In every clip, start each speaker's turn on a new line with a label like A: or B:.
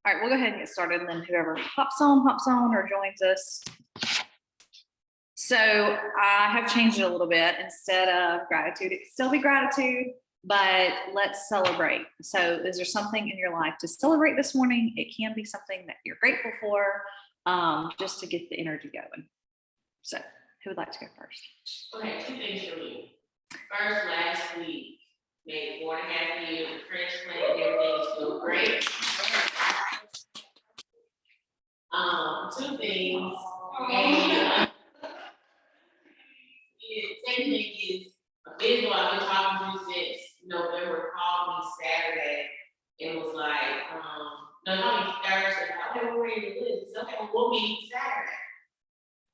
A: All right, we'll go ahead and get started, and then whoever hops on or joins us. So I have changed it a little bit. Instead of gratitude, it can still be gratitude, but let's celebrate. So is there something in your life to celebrate this morning? It can be something that you're grateful for, just to get the energy going. So who would like to go first?
B: Okay, 2 things for me. First, last week, made 4.5 years of transplant, and everything is still great. 2 things. And second thing is, a visual I've been talking to since November called me Saturday and was like, no, called me Thursday. Okay, we're ready to do this. Okay, we'll meet Saturday.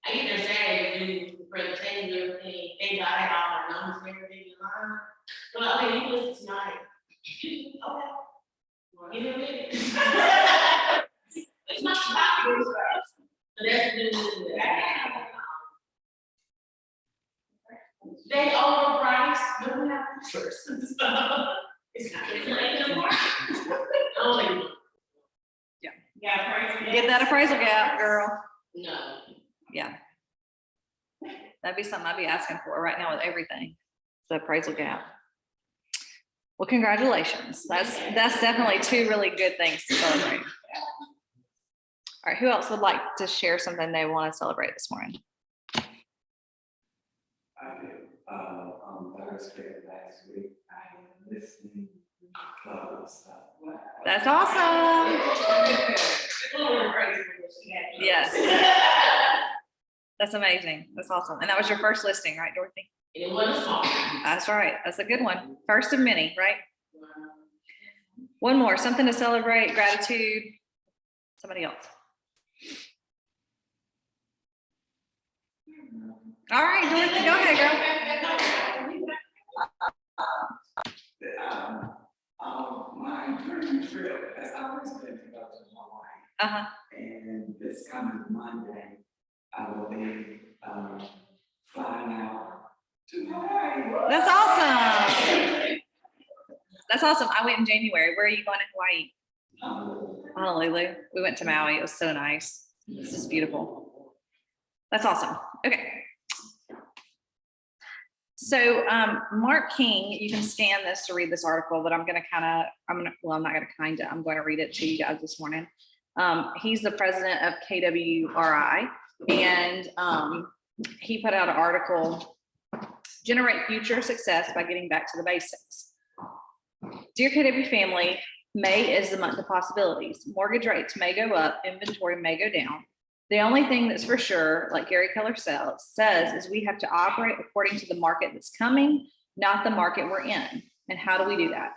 B: I get there Saturday to do the presentation and everything. Thank God I had all my numbers and everything in line. But okay, you can listen tonight. Okay. Well, give me a minute. It's not about this, but that's the news that I have. They overpriced, but we have first. So it's not in the market. Yeah.
A: Get that appraisal gap, girl.
B: No.
A: Yeah. That'd be something I'd be asking for right now with everything. The appraisal gap. Well, congratulations. That's definitely 2 really good things to celebrate. All right, who else would like to share something they want to celebrate this morning?
C: I did. On Thursday last week, I am listening to club stuff.
A: That's awesome. Yes. That's amazing. That's awesome. And that was your first listing, right, Dorothy?
B: It was small.
A: That's right. That's a good one. First of many, right? One more, something to celebrate, gratitude. Somebody else. All right, Dorothy, go ahead,
C: girl. My dream trip has always been to go to Hawaii. And this coming Monday, I will be flying out to Hawaii.
A: That's awesome. That's awesome. I went in January. Where are you going in Hawaii? Honolulu. We went to Maui. It was so nice. This is beautiful. That's awesome. Okay. So Mark King, you can scan this to read this article, but I'm going to read it to you guys this morning. He's the president of KWRI, and he put out an article, Generate Future Success by Getting Back to the Basics. Dear KW family, May is the month of possibilities. Mortgage rates may go up, inventory may go down. The only thing that's for sure, like Gary Keller says, is we have to operate according to the market that's coming, not the market we're in. And how do we do that?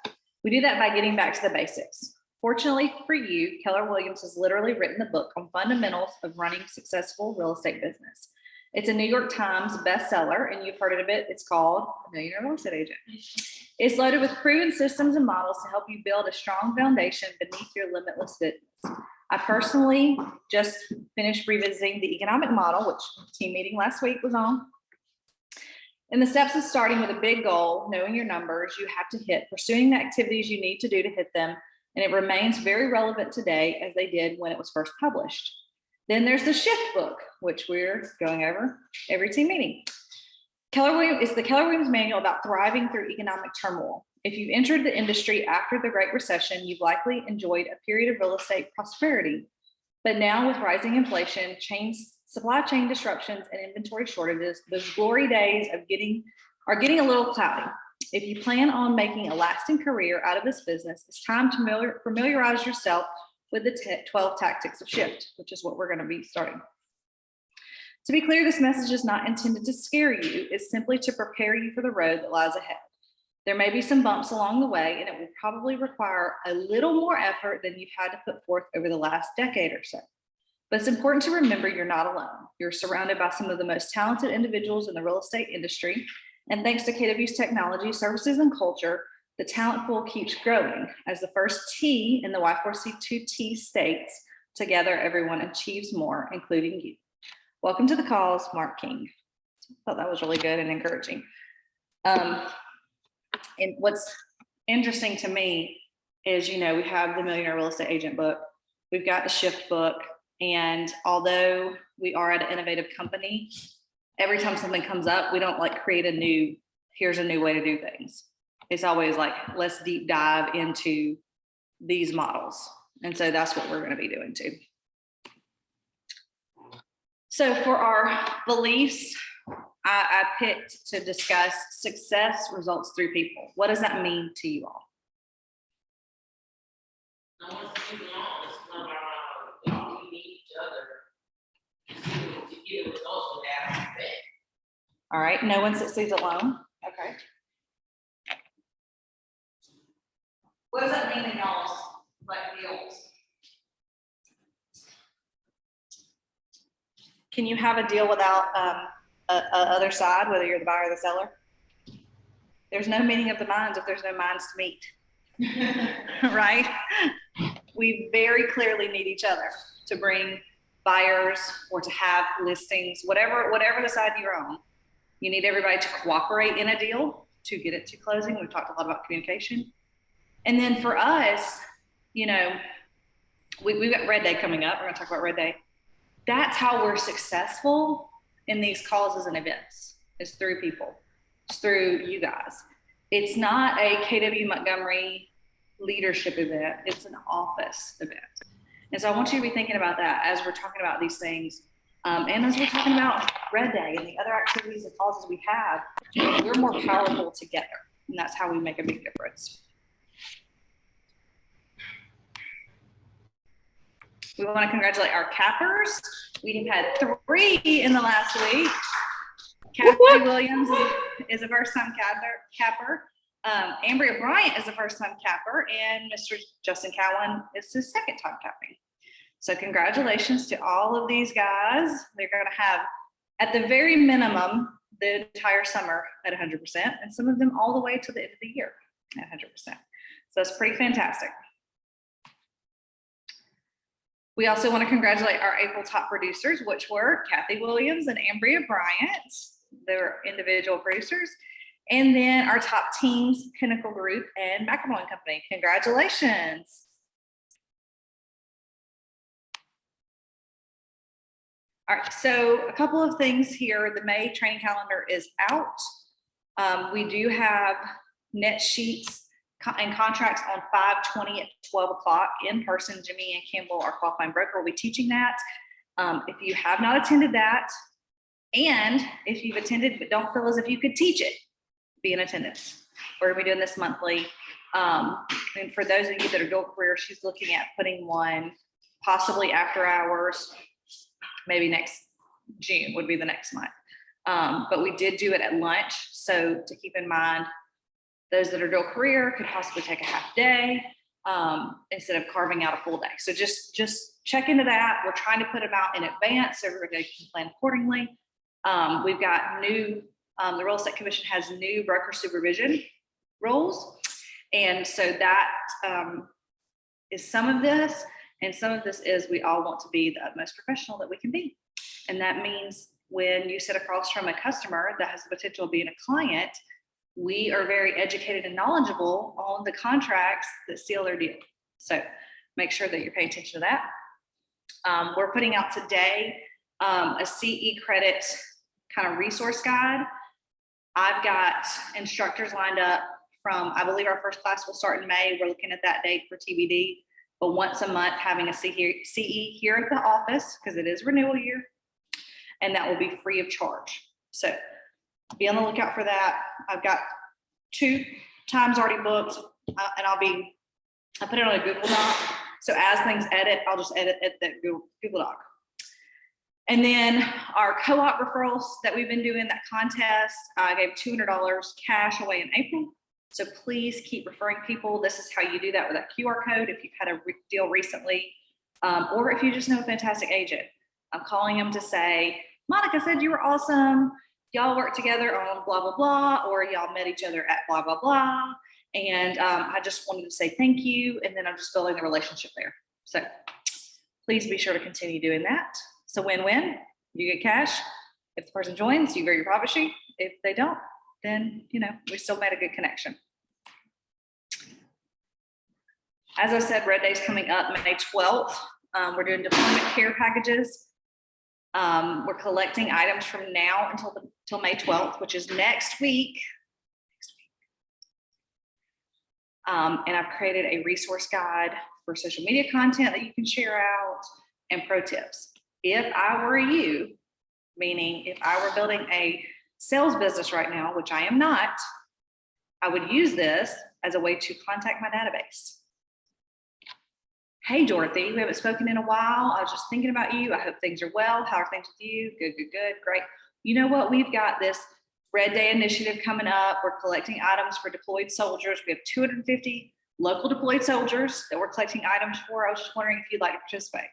A: We do that by getting back to the basics. Fortunately for you, Keller Williams has literally written the book on fundamentals of running successful real estate business. It's a New York Times bestseller, and you've heard it a bit. It's called Millionaire Real Estate Agent. It's loaded with proven systems and models to help you build a strong foundation beneath your limitless business. I personally just finished revisiting the economic model, which team meeting last week was on. And the steps of starting with a big goal, knowing your numbers you have to hit, pursuing the activities you need to do to hit them, and it remains very relevant today as they did when it was first published. Then there's the Shift book, which we're going over every team meeting. It's the Keller Williams manual about thriving through economic turmoil. If you've entered the industry after the Great Recession, you've likely enjoyed a period of real estate prosperity. But now with rising inflation, supply chain disruptions, and inventory shortages, those glory days are getting a little cloudy. If you plan on making a lasting career out of this business, it's time to familiarize yourself with the 12 tactics of shift, which is what we're going to be starting. To be clear, this message is not intended to scare you. It's simply to prepare you for the road that lies ahead. There may be some bumps along the way, and it will probably require a little more effort than you've had to put forth over the last decade or so. But it's important to remember you're not alone. You're surrounded by some of the most talented individuals in the real estate industry. And thanks to KW's technology, services, and culture, the talent pool keeps growing. As the first T in the Y4C2T states, together everyone achieves more, including you. Welcome to the calls, Mark King. I thought that was really good and encouraging. And what's interesting to me is, we have the Millionaire Real Estate Agent book, We've got the shift book. And although we are at an innovative company, every time something comes up, we don't like create here's a new way to do things. It's always like, let's deep dive into these models. And so that's what we're going to be doing too. So for our beliefs, I picked to discuss success results through people. What does that mean to you all?
B: No one's too long. It's not about we need each other to get the results without respect.
A: All right, no one succeeds alone. Okay. What does that mean in y'all's deals? Can you have a deal without a other side, whether you're the buyer or the seller? There's no meeting of the minds if there's no minds to meet. Right? We very clearly need each other to bring buyers or to have listings, whatever the side you're on. You need everybody to cooperate in a deal to get it to closing. We've talked a lot about communication. And then for us, we've got Red Day coming up. We're going to talk about Red Day. That's how we're successful in these causes and events. It's through people. It's through you guys. It's not a KW Montgomery leadership event. It's an office event. And so I want you to be thinking about that as we're talking about these things. And as we're talking about Red Day and the other activities and causes we have, we're more powerful together. And that's how we make a big difference. We want to congratulate our cappers. We have had 3 in the last week. Kathy Williams is a first-time capper. Ambria Bryant is a first-time capper, and Mr. Justin Cowan is his second-time capping. So congratulations to all of these guys. They're going to have, at the very minimum, the entire summer at 100%, and some of them all the way to the end of the year at 100%. So that's pretty fantastic. We also want to congratulate our April top producers, which were Kathy Williams and Ambria Bryant. They're individual producers. And then our top teams, Pinnacle Group and Macaroon Company. Congratulations. All right, so a couple of things here. The May training calendar is out. We do have net sheets and contracts on 5/20 at 12 o'clock in person. Jimmy and Campbell, our qualifying broker, will be teaching that. If you have not attended that, and if you've attended but don't feel as if you could teach it, be in attendance. We're gonna be doing this monthly. And for those of you that are dual career, she's looking at putting one possibly after hours, maybe next June would be the next month. But we did do it at lunch. So to keep in mind, those that are dual career could possibly take a half day instead of carving out a full day. So just check into that. We're trying to put them out in advance so everybody can plan accordingly. We've got new, the Real Estate Commission has new broker supervision rules. And so that is some of this. And some of this is we all want to be the utmost professional that we can be. And that means when you sit across from a customer that has the potential of being a client, we are very educated and knowledgeable on the contracts that seal their deal. So make sure that you're paying attention to that. We're putting out today a CE credit kind of resource guide. I've got instructors lined up from, I believe our first class will start in May. We're looking at that date for TBD, but once a month having a CE here at the office because it is renewal year, and that will be free of charge. So be on the lookout for that. I've got 2 times already booked, and I put it on a Google Doc. So as things edit, I'll just edit that Google Doc. And then our co-op referrals that we've been doing, that contest, I gave $200 cash away in April. So please keep referring people. This is how you do that with that QR code. If you've had a deal recently, or if you just know a fantastic agent, I'm calling them to say, Monica said you were awesome. Y'all work together on blah, blah, blah, or y'all met each other at blah, blah, blah. And I just wanted to say thank you. And then I'm just building the relationship there. So please be sure to continue doing that. It's a win-win. You get cash. If the person joins, you get your profit sheet. If they don't, then, we still made a good connection. As I said, Red Day's coming up May 12th. We're doing deployment care packages. We're collecting items from now until May 12th, which is next week. And I've created a resource guide for social media content that you can share out and pro tips. If I were you, meaning if I were building a sales business right now, which I am not, I would use this as a way to contact my database. Hey, Dorothy, we haven't spoken in a while. I was just thinking about you. I hope things are well. How are things with you? Good, good, good. Great. You know what? We've got this Red Day initiative coming up. We're collecting items for deployed soldiers. We have 250 local deployed soldiers that we're collecting items for. I was just wondering if you'd like to participate.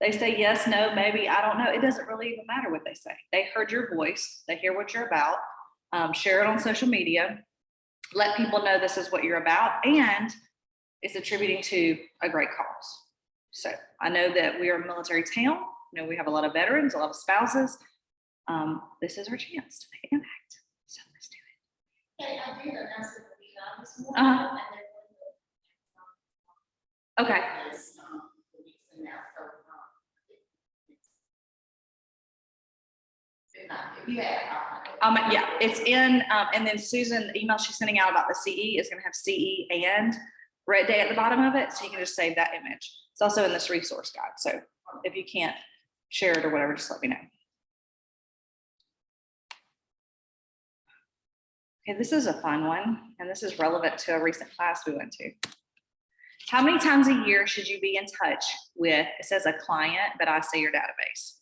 A: They say yes, no, maybe, I don't know. It doesn't really even matter what they say. They heard your voice. They hear what you're about. Share it on social media. Let people know this is what you're about, and it's attributing to a great cause. So I know that we are a military town. You know, we have a lot of veterans, a lot of spouses. This is our chance to make an impact. So let's do it.
D: Okay, I did announce it this morning, and then
A: Okay. Yeah, it's in, and then Susan, the email she's sending out about the CE is going to have CE and Red Day at the bottom of it. So you can just save that image. It's also in this resource guide. So if you can't share it or whatever, just let me know. Okay, this is a fun one, and this is relevant to a recent class we went to. How many times a year should you be in touch with, it says a client, but I say your database?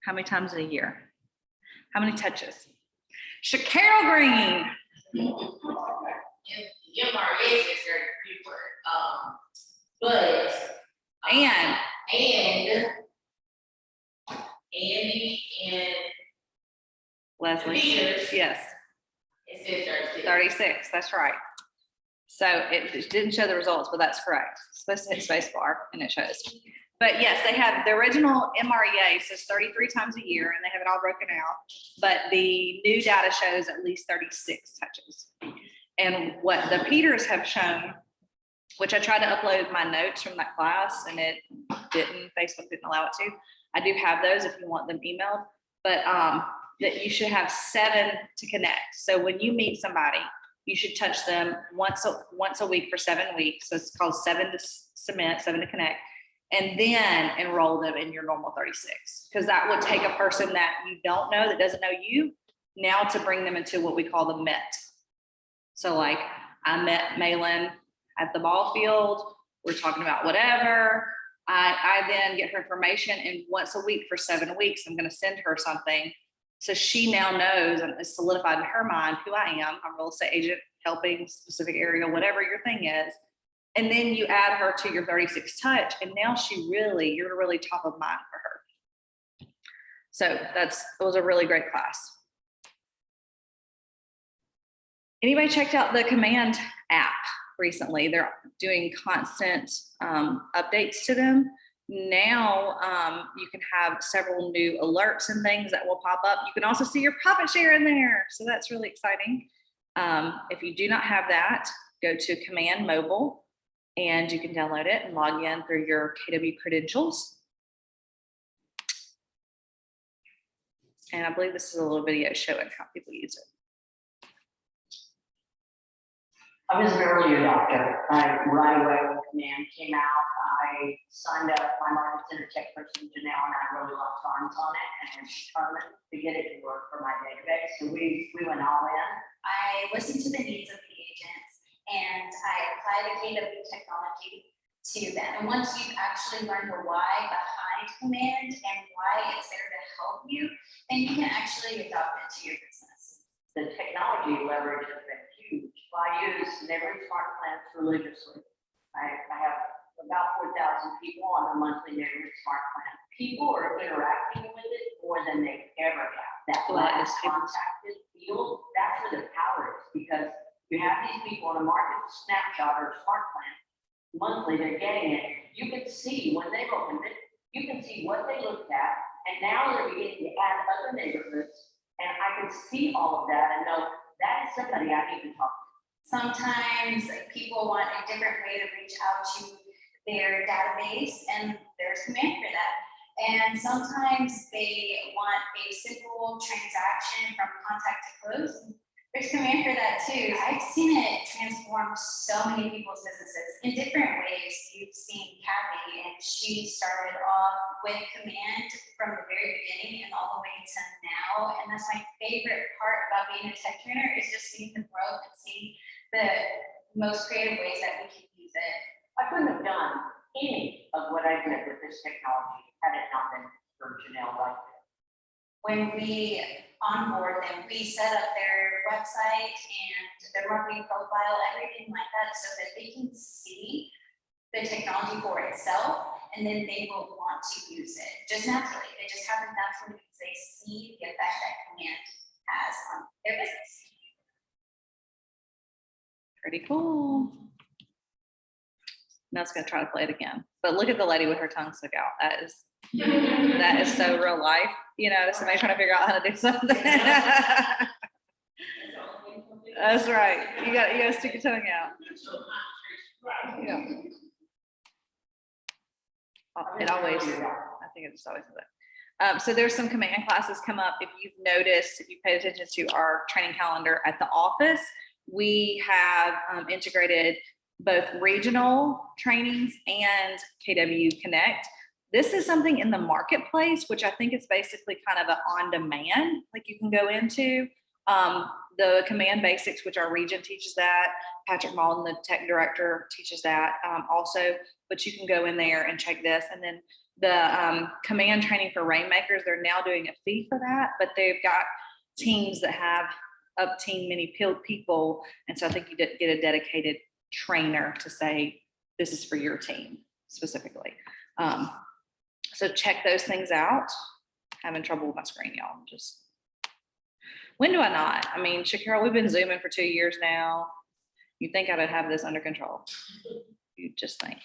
A: How many times in a year? How many touches? Carol Green.
B: MRS is very frequent, but and Andy and
A: Leslie.
B: Peters.
A: Yes.
B: It says 36.
A: 36, that's right. So it didn't show the results, but that's correct. It's supposed to hit space bar and it shows. But yes, they have the original MREA says 33 times a year, and they have it all broken out. But the new data shows at least 36 touches. And what the Peters have shown, which I tried to upload my notes from that class and it didn't, Facebook didn't allow it to. I do have those if you want them emailed, but that you should have 7 to connect. So when you meet somebody, you should touch them once a week for 7 weeks. So it's called 7 to cement, 7 to connect, and then enroll them in your normal 36. Because that would take a person that you don't know, that doesn't know you, now to bring them into what we call the MET. So like I met Malin at the ball field. We're talking about whatever. I then get her information, and once a week for 7 weeks, I'm going to send her something. So she now knows and is solidified in her mind who I am. I'm a real estate agent helping specific area, whatever your thing is. And then you add her to your 36 touch, and now you're really top of mind for her. So it was a really great class. Anybody checked out the Command app recently? They're doing constant updates to them. Now you can have several new alerts and things that will pop up. You can also see your profit share in there. So that's really exciting. If you do not have that, go to Command Mobile and you can download it and log in through your KW credentials. And I believe this is a little video showing how people use it.
E: I was an early adopter. Right away when Command came out, I signed up my market center tech person, Janelle, and I really locked arms on it and was determined to get it to work for my database. So we went all in.
D: I listened to the needs of the agents and I applied the KW technology to them. And once you actually learn the why behind Command and why it's there to help you, then you can actually adopt it to your business.
E: The technology leverage has been huge. I use Neighborhood Smart Plans religiously. I have about 4,000 people on the monthly Neighborhood Smart Plan. People are interacting with it more than they ever have. That last contacted field, that's where the power is, because you have these people on a market snapshot or smart plan. Monthly, they're getting it. You can see when they've opened it, you can see what they looked at, and now they're beginning to add other neighborhoods, and I can see all of that and know that is somebody I need to talk to.
D: Sometimes people want a different way to reach out to their database, and there's command for that. And sometimes they want a simple transaction from contact to close. There's command for that too. I've seen it transform so many people's businesses in different ways. You've seen Kathy, and she started off with command from the very beginning and all the way to now. And that's my favorite part about being a tech trainer, is just seeing the growth and seeing the most creative ways that we can use it.
E: I couldn't have done any of what I did with this technology had it not been for Janelle right there.
D: When we onboard them, we set up their website and their marketing profile, everything like that, so that they can see the technology for itself, and then they will want to use it just naturally. It just happens naturally because they see the effect that command has on their business.
A: Pretty cool. Now it's gonna try to play it again, but look at the lady with her tongue stuck out. That is so real life, you know, somebody trying to figure out how to do something. That's right. You gotta stick your tongue out. Yeah. It always, I think it just always does it. So there's some command classes come up. If you've noticed, if you paid attention to our training calendar at the office, we have integrated both regional trainings and KW Connect. This is something in the marketplace, which I think is basically kind of an on-demand, like you can go into. The command basics, which our region teaches that. Patrick Malden, the tech director, teaches that also, but you can go in there and check this. And then the command training for Rainmakers, they're now doing a fee for that, but they've got teams that have up to many people. And so I think you get a dedicated trainer to say, this is for your team specifically. So check those things out. Having trouble with my screen, y'all. Just, when do I not? I mean, Shakira, we've been Zooming for 2 years now. You'd think I would have this under control. You just think.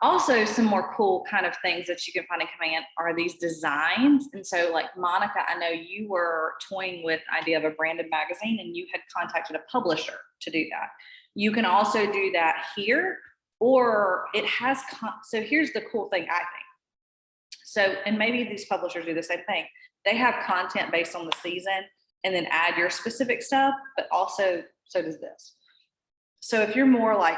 A: Also, some more cool kind of things that you can find in command are these designs. And so like Monica, I know you were toying with the idea of a branded magazine, and you had contacted a publisher to do that. You can also do that here, or it has, so here's the cool thing, I think. So, and maybe these publishers do the same thing. They have content based on the season and then add your specific stuff, but also, so does this. So if you're more like,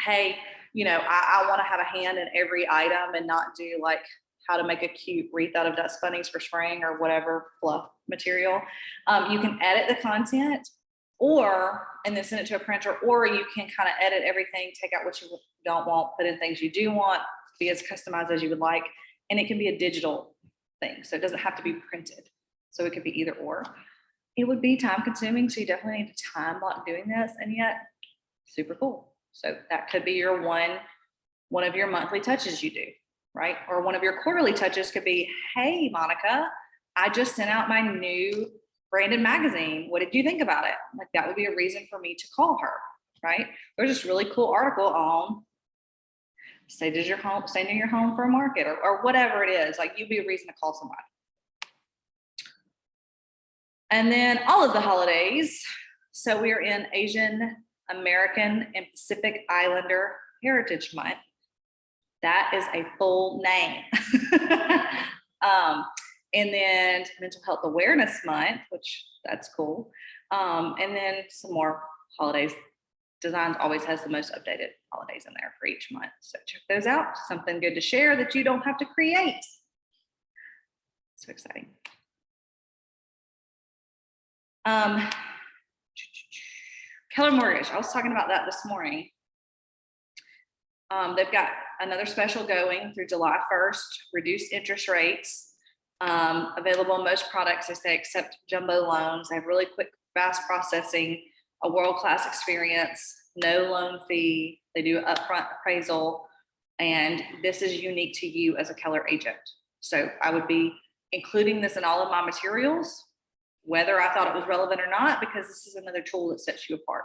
A: hey, you know, I want to have a hand in every item and not do like how to make a cute wreath out of dust bunnies for spring or whatever fluff material. You can edit the content and then send it to a printer, or you can kind of edit everything, take out what you don't want, put in things you do want, be as customized as you would like. And it can be a digital thing. So it doesn't have to be printed. So it could be either or. It would be time consuming. So you definitely need to time block doing this, and yet super cool. So that could be your one of your monthly touches you do, right? Or one of your quarterly touches could be, hey, Monica, I just sent out my new branded magazine. What did you think about it? Like that would be a reason for me to call her, right? There's this really cool article on stay near your home for a market, or whatever it is. Like you'd be a reason to call somebody. And then all of the holidays. So we are in Asian American and Pacific Islander Heritage Month. That is a full name. And then Mental Health Awareness Month, which that's cool. And then some more holidays. Designs always has the most updated holidays in there for each month. So check those out. Something good to share that you don't have to create. So exciting. Keller Mortgage, I was talking about that this morning. They've got another special going through July 1st, reduced interest rates, available in most products, they say, except jumbo loans. They have really quick, fast processing, a world-class experience, no loan fee. They do upfront appraisal, and this is unique to you as a Keller agent. So I would be including this in all of my materials, whether I thought it was relevant or not, because this is another tool that sets you apart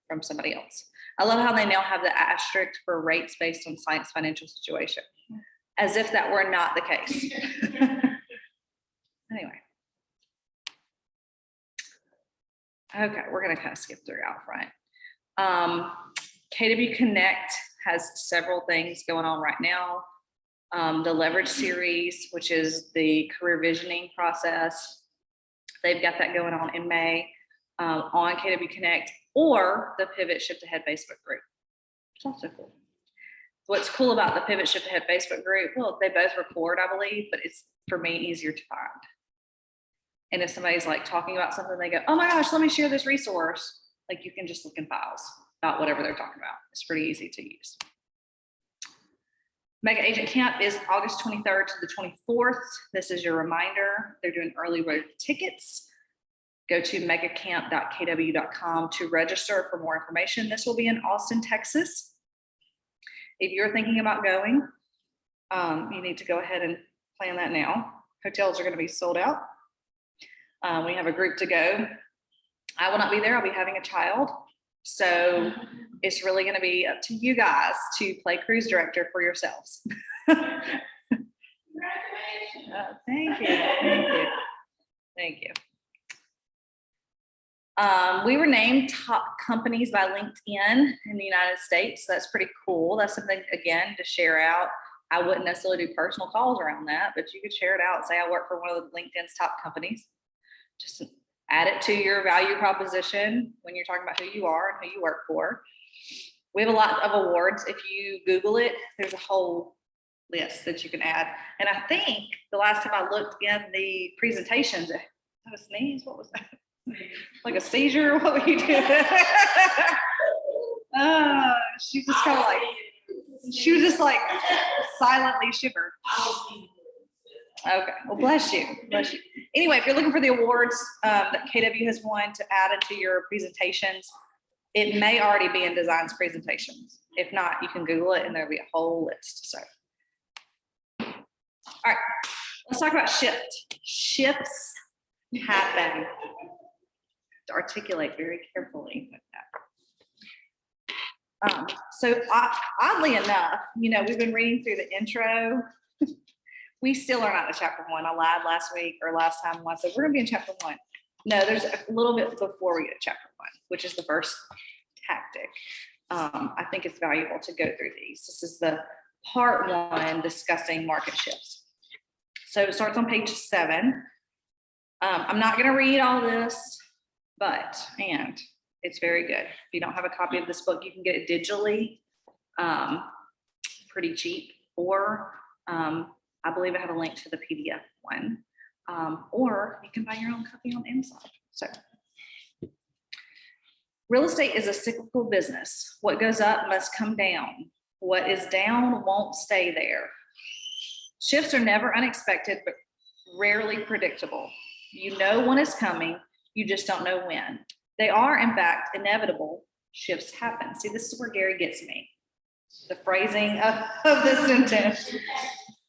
A: from somebody else. I love how they now have the asterisk for rates based on client's financial situation, as if that were not the case. Anyway. Okay, we're gonna kind of skip through out front. KW Connect has several things going on right now. The Leverage Series, which is the career visioning process. They've got that going on in May on KW Connect, or the Pivot Shift Ahead Facebook group. It's also cool. What's cool about the Pivot Shift Ahead Facebook group, well, they both record, I believe, but it's, for me, easier to find. And if somebody's like talking about something, they go, oh my gosh, let me share this resource. Like, you can just look in files about whatever they're talking about. It's pretty easy to use. Mega Agent Camp is August 23rd to the 24th. This is your reminder. They're doing early bird tickets. Go to megacamp.kw.com to register for more information. This will be in Austin, Texas. If you're thinking about going, you need to go ahead and plan that now. Hotels are going to be sold out. We have a group to go. I will not be there. I'll be having a child. So it's really going to be up to you guys to play cruise director for yourselves.
B: Congratulations.
A: Thank you. Thank you. Thank you. We were named top companies by LinkedIn in the United States. So that's pretty cool. That's something, again, to share out. I wouldn't necessarily do personal calls around that, but you could share it out. Say I work for one of LinkedIn's top companies. Just add it to your value proposition when you're talking about who you are and who you work for. We have a lot of awards. If you Google it, there's a whole list that you can add. And I think the last time I looked in the presentations, that was a sneeze. What was that? Like a seizure? What were you doing? She just kind of like, she was just like silently shivered. Okay, well, bless you, bless you. Anyway, if you're looking for the awards that KW has won to add into your presentations, it may already be in Design's presentations. If not, you can Google it and there'll be a whole list. So, all right, let's talk about shift. Shifts happen. To articulate very carefully with that. So oddly enough, you know, we've been reading through the intro. We still are not in chapter 1. I lied last week or last time when I said we're gonna be in chapter 1. No, there's a little bit before we get to chapter 1, which is the first tactic. I think it's valuable to go through these. This is the part 1 discussing market shifts. So it starts on page 7. I'm not gonna read all this, and it's very good. If you don't have a copy of this book, you can get it digitally, pretty cheap, or I believe I have a link to the PDF one, or you can buy your own copy on Amazon. So, real estate is a cyclical business. What goes up must come down. What is down won't stay there. Shifts are never unexpected, but rarely predictable. You know when it's coming, you just don't know when. They are, in fact, inevitable. Shifts happen. See, this is where Gary gets me. The phrasing of this sentence.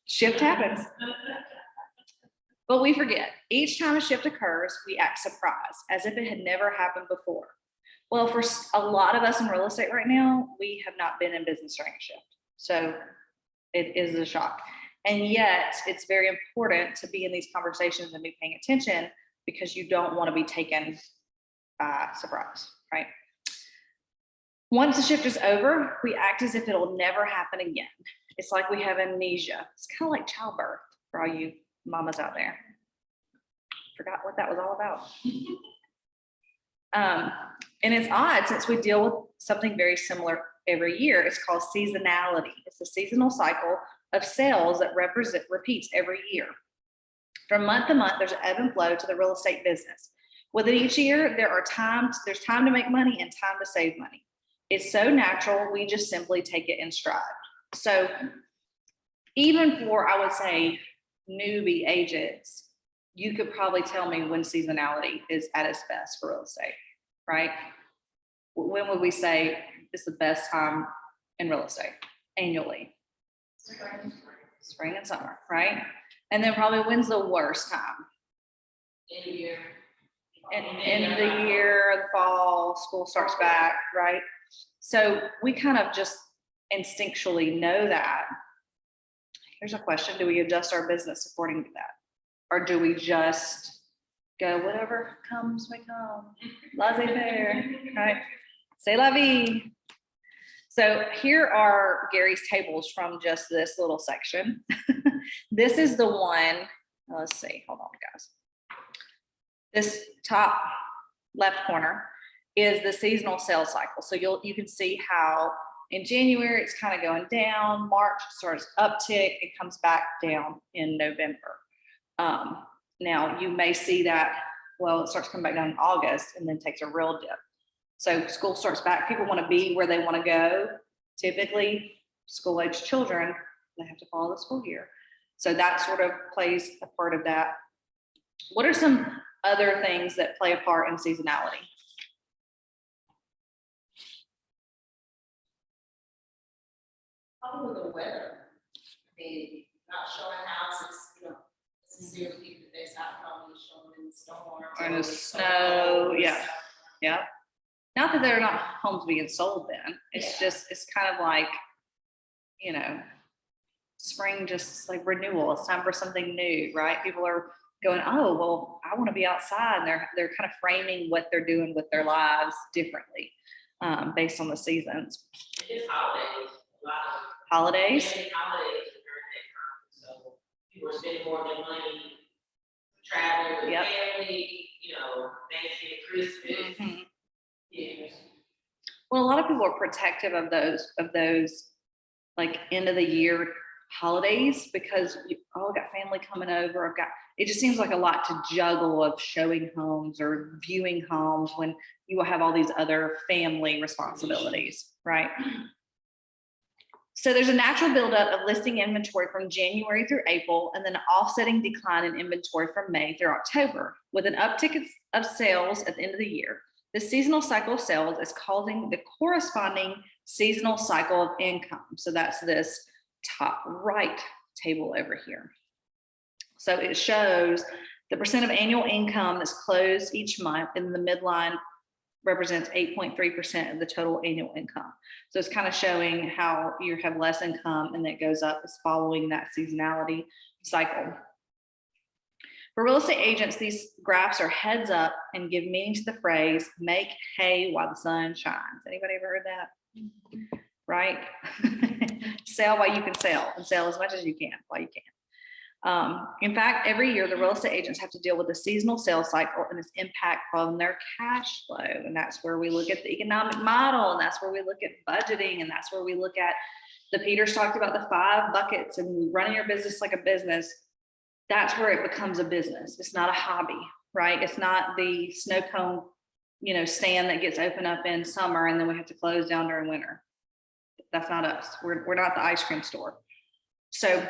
A: Shift happens. But we forget. Each time a shift occurs, we act surprised, as if it had never happened before. Well, for a lot of us in real estate right now, we have not been in business during a shift. So it is a shock. And yet it's very important to be in these conversations and be paying attention, because you don't want to be taken by surprise, right? Once the shift is over, we act as if it'll never happen again. It's like we have amnesia. It's kind of like childbirth for all you mamas out there. Forgot what that was all about. And it's odd, since we deal with something very similar every year. It's called seasonality. It's a seasonal cycle of sales that repeats every year. From month to month, there's an ebb and flow to the real estate business. Within each year, there's time to make money and time to save money. It's so natural, we just simply take it in stride. So even for, I would say, newbie agents, you could probably tell me when seasonality is at its best for real estate, right? When would we say it's the best time in real estate annually? Spring and summer, right? And then probably when's the worst time?
B: In the year.
A: End of the year, the fall, school starts back, right? So we kind of just instinctually know that. Here's a question: do we adjust our business according to that? Or do we just go, whatever comes, may come, laissez-faire, right? C'est la vie. So here are Gary's tables from just this little section. This is the one, let's see, hold on, guys. This top left corner is the seasonal sales cycle. So you can see how in January it's kind of going down, March starts uptick, it comes back down in November. Now you may see that, well, it starts coming back down in August and then takes a real dip. So school starts back, people want to be where they want to go. Typically, school-age children, they have to follow the school year. So that sort of plays a part of that. What are some other things that play a part in seasonality?
B: Probably the weather. I mean, not showing houses, you know, sincerely, that there's not probably showing in storm.
A: Or in the snow, yeah. Yeah. Not that there are not homes being sold then. It's just, it's kind of like, you know, spring just like renewal. It's time for something new, right? People are going, oh, well, I want to be outside. And they're kind of framing what they're doing with their lives differently based on the seasons.
B: It's holidays, a lot of.
A: Holidays.
B: Many holidays during that time, so people are spending more of their money traveling with
A: Yep.
B: family, you know, Thanksgiving, Christmas.
A: Mhm.
B: Yeah.
A: Well, a lot of people are protective of those like end of the year holidays because I've got family coming over. It just seems like a lot to juggle of showing homes or viewing homes when you will have all these other family responsibilities, right? So there's a natural buildup of listing inventory from January through April and then an offsetting decline in inventory from May through October with an uptick of sales at the end of the year. The seasonal cycle of sales is causing the corresponding seasonal cycle of income. So that's this top right table over here. So it shows the percent of annual income that's closed each month, and the midline represents 8.3% of the total annual income. So it's kind of showing how you have less income and that goes up is following that seasonality cycle. For real estate agents, these graphs are heads up and give meaning to the phrase, make hay while the sun shines. Anybody ever heard that? Right? Sell while you can sell and sell as much as you can while you can. In fact, every year the real estate agents have to deal with the seasonal sales cycle and its impact on their cash flow. And that's where we look at the economic model, and that's where we look at budgeting, and that's where we look at Peter's talked about the 5 buckets and running your business like a business. That's where it becomes a business. It's not a hobby, right? It's not the snow cone, stand that gets opened up in summer and then we have to close down during winter. That's not us. We're not the ice cream store. So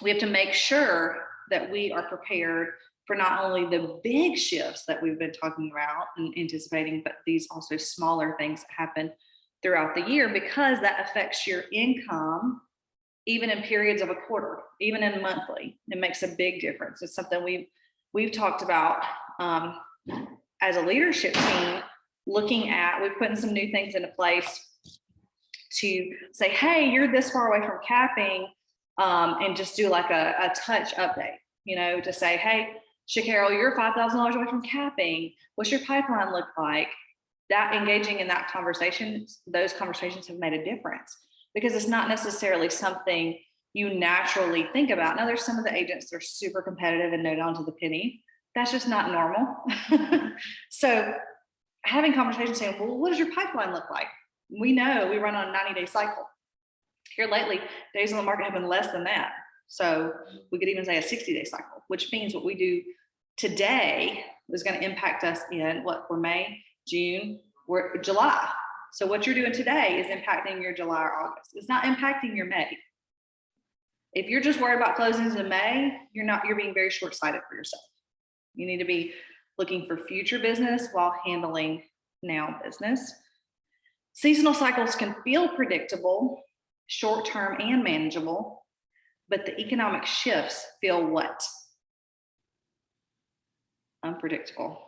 A: we have to make sure that we are prepared for not only the big shifts that we've been talking about and anticipating, but these also smaller things that happen throughout the year, because that affects your income even in periods of a quarter, even in monthly. It makes a big difference. It's something we've talked about as a leadership team, looking at, we've put some new things into place to say, hey, you're this far away from capping, and just do like a touch update, to say, hey, Shacarol, you're $5,000 away from capping. What's your pipeline look like? That engaging in that conversation, those conversations have made a difference, because it's not necessarily something you naturally think about. Now, there's some of the agents that are super competitive and know down to the penny. That's just not normal. So having conversations saying, well, what does your pipeline look like? We know we run on a 90-day cycle. Here lately, days on the market have been less than that. So we could even say a 60-day cycle, which means what we do today is going to impact us in we're May, June, we're July. So what you're doing today is impacting your July or August. It's not impacting your May. If you're just worried about closings in May, you're being very short-sighted for yourself. You need to be looking for future business while handling now business. Seasonal cycles can feel predictable, short-term and manageable, but the economic shifts feel what? Unpredictable.